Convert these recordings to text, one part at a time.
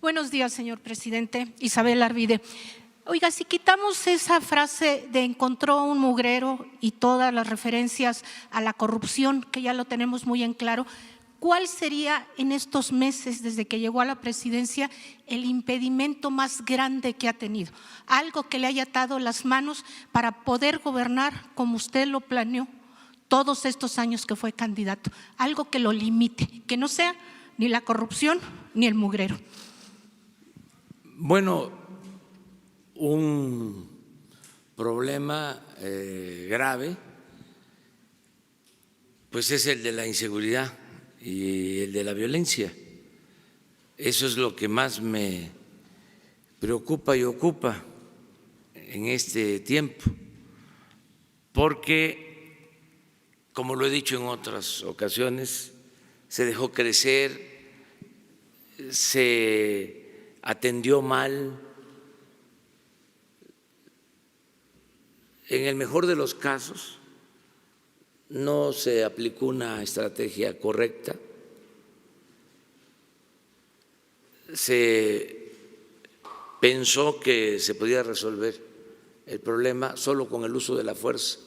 Buenos días, señor presidente. Isabel Arvide. Oiga, si quitamos esa frase de encontró un mugrero y todas las referencias a la corrupción, que ya lo tenemos muy en claro, ¿cuál sería en estos meses desde que llegó a la presidencia el impedimento más grande que ha tenido? Algo que le haya atado las manos para poder gobernar como usted lo planeó todos estos años que fue candidato. Algo que lo limite, que no sea ni la corrupción ni el mugrero. Bueno, un problema grave, pues es el de la inseguridad y el de la violencia. Eso es lo que más me preocupa y ocupa en este tiempo, porque, como lo he dicho en otras ocasiones, se dejó crecer, se atendió mal. En el mejor de los casos, no se aplicó una estrategia correcta, se pensó que se podía resolver el problema solo con el uso de la fuerza.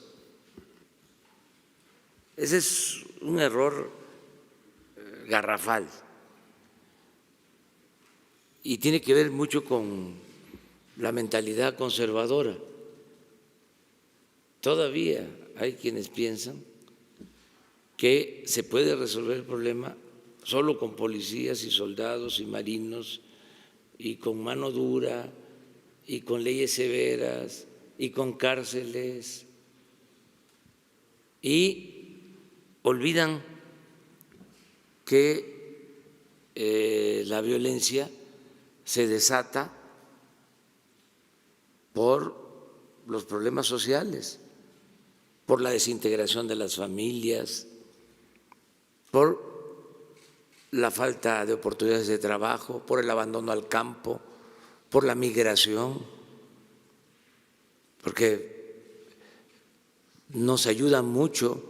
Ese es un error garrafal y tiene que ver mucho con la mentalidad conservadora. Todavía hay quienes piensan que se puede resolver el problema solo con policías y soldados y marinos y con mano dura y con leyes severas y con cárceles, y olvidan que la violencia se desata por los problemas sociales, por la desintegración de las familias, por la falta de oportunidades de trabajo, por el abandono al campo, por la migración, porque nos ayuda mucho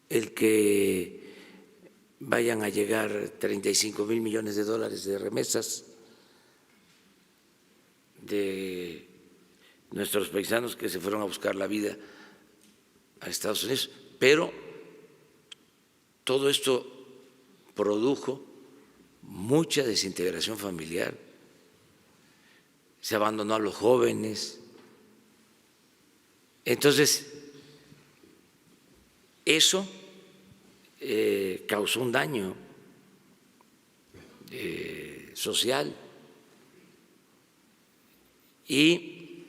el que vayan a llegar 35,000 millones de dólares de remesas de nuestros paisanos que se fueron a buscar la vida a Estados Unidos, pero todo esto produjo mucha desintegración familiar, se abandonó a los jóvenes. Entonces, eso causó un daño social y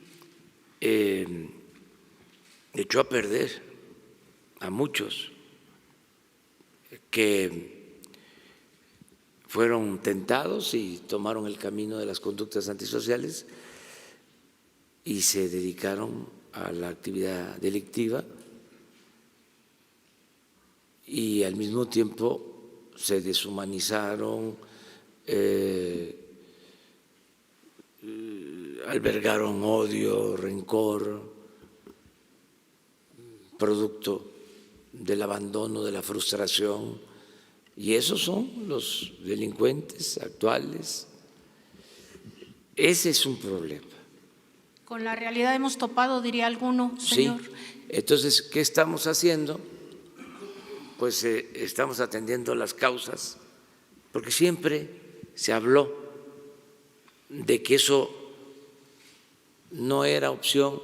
echó a perder a muchos que fueron tentados y tomaron el camino de las conductas antisociales y se dedicaron a la actividad delictiva, y al mismo tiempo se deshumanizaron, albergaron odio, rencor, producto del abandono, de la frustración, y esos son los delincuentes actuales. Ese es un problema. Con la realidad hemos topado, diría alguno, señor. Sí. Entonces, ¿qué estamos haciendo? Pues estamos atendiendo las causas, porque siempre se habló de que eso no era opción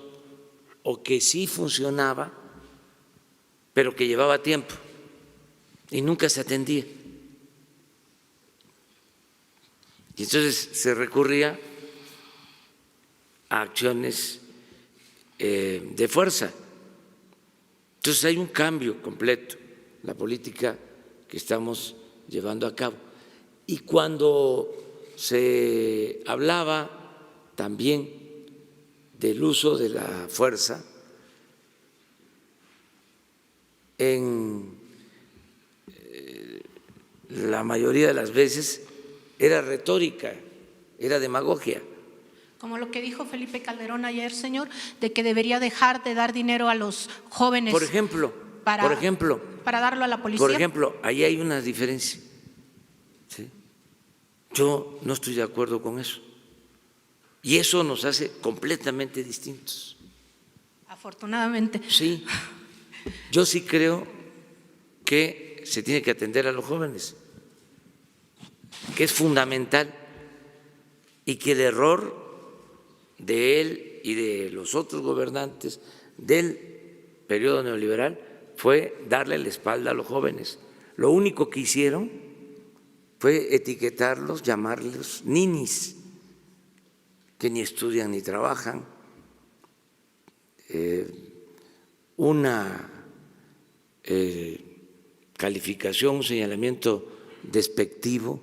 o que sí funcionaba, pero que llevaba tiempo y nunca se atendía. Y entonces se recurría a acciones de fuerza. Entonces hay un cambio completo en la política que estamos llevando a cabo. Y cuando se hablaba también del uso de la fuerza, en la mayoría de las veces era retórica, era demagogia. Como lo que dijo Felipe Calderón ayer, señor, de que debería dejar de dar dinero a los jóvenes. Por ejemplo, para darlo a la policía. Por ejemplo, ahí hay una diferencia, ¿sí? Yo no estoy de acuerdo con eso. Y eso nos hace completamente distintos. Afortunadamente. Sí, yo sí creo que se tiene que atender a los jóvenes, que es fundamental, y que el error de él y de los otros gobernantes del periodo neoliberal fue darle la espalda a los jóvenes. Lo único que hicieron fue etiquetarlos, llamarlos ninis, que ni estudian ni trabajan, una calificación, un señalamiento despectivo,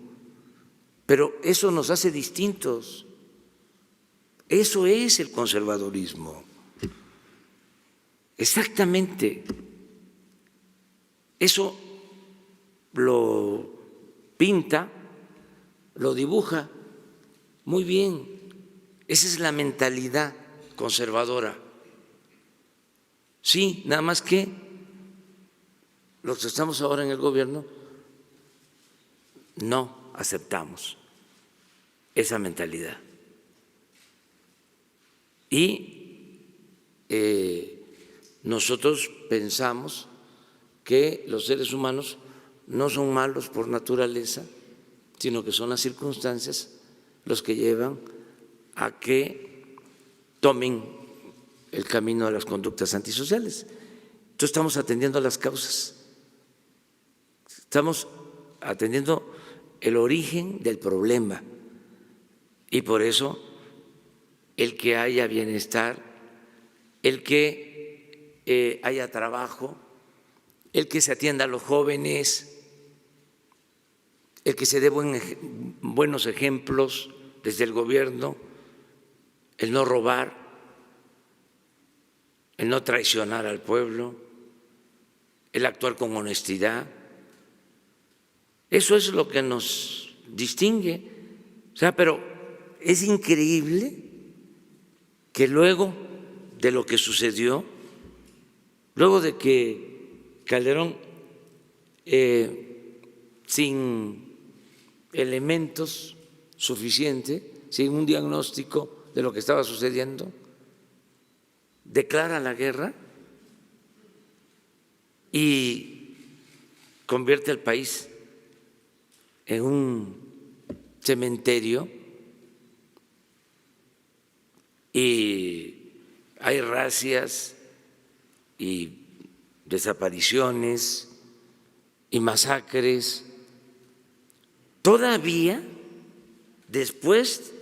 pero eso nos hace distintos. Eso es el conservadurismo. Exactamente. Eso lo pinta, lo dibuja muy bien. Esa es la mentalidad conservadora. Sí, nada más que los que estamos ahora en el gobierno no aceptamos esa mentalidad. Y nosotros pensamos que los seres humanos no son malos por naturaleza, sino que son las circunstancias los que llevan a que tomen el camino de las conductas antisociales. Entonces estamos atendiendo las causas, estamos atendiendo el origen del problema, y por eso el que haya bienestar, el que haya trabajo, el que se atienda a los jóvenes, el que se dé buenos ejemplos desde el gobierno, el no robar, el no traicionar al pueblo, el actuar con honestidad. Eso es lo que nos distingue. O sea, pero es increíble que luego de lo que sucedió, luego de que Calderón, sin elementos suficientes, sin un diagnóstico de lo que estaba sucediendo, declara la guerra y convierte al país en un cementerio, y hay racias y desapariciones y masacres. Todavía, después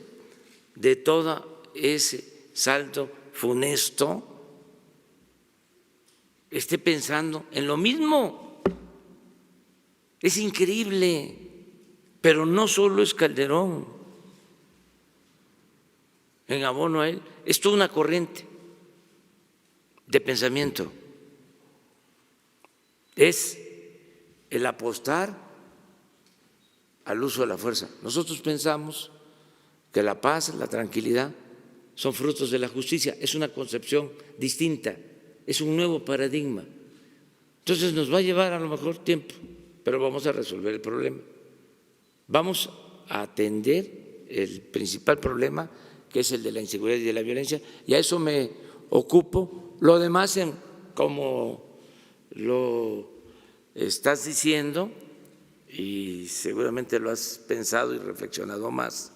de todo ese saldo funesto, esté pensando en lo mismo. Es increíble, pero no solo es Calderón. En abono a él, es toda una corriente de pensamiento. Es el apostar al uso de la fuerza. Nosotros pensamos que la paz, la tranquilidad son frutos de la justicia. Es una concepción distinta, es un nuevo paradigma. Entonces nos va a llevar a lo mejor tiempo, pero vamos a resolver el problema. Vamos a atender el principal problema, que es el de la inseguridad y de la violencia, y a eso me ocupo. Lo demás, como lo estás diciendo, y seguramente lo has pensado y reflexionado más,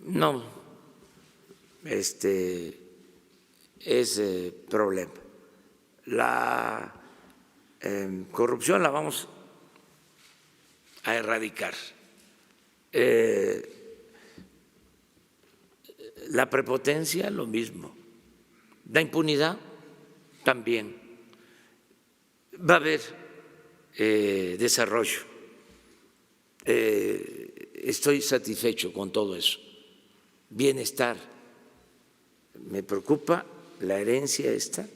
no es problema. La corrupción la vamos a erradicar. La prepotencia, lo mismo. La impunidad, también. Va a haber desarrollo. Estoy satisfecho con todo eso. Bienestar. Me preocupa la herencia esta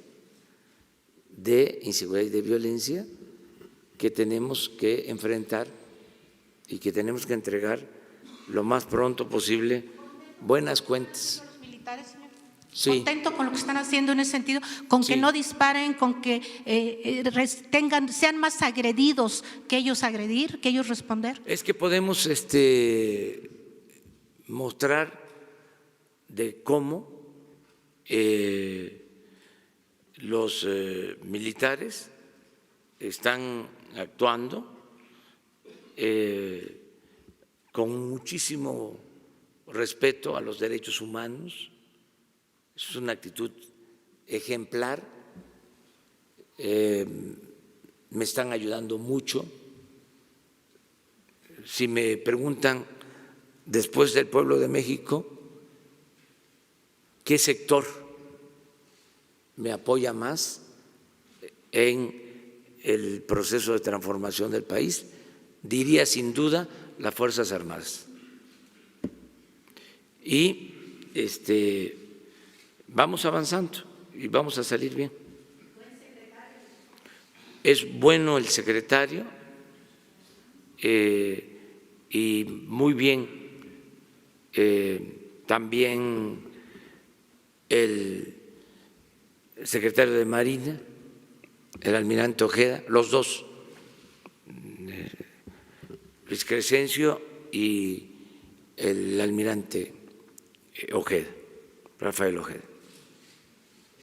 de inseguridad y de violencia que tenemos que enfrentar y que tenemos que entregar lo más pronto posible buenas cuentas. Sí. Contento con lo que están haciendo en ese sentido, con que Sí. no disparen, con que sean más agredidos que ellos agredir, que ellos responder. Es que podemos mostrar de cómo los militares están actuando con muchísimo respeto a los derechos humanos. Es una actitud ejemplar. Me están ayudando mucho. Si me preguntan después del pueblo de México, ¿qué sector me apoya más en el proceso de transformación del país? Diría sin duda las Fuerzas Armadas. Y vamos avanzando y vamos a salir bien. Es bueno el secretario y muy bien también el secretario de Marina, el almirante Ojeda, los dos, Luis Crescencio y el almirante Ojeda, Rafael Ojeda.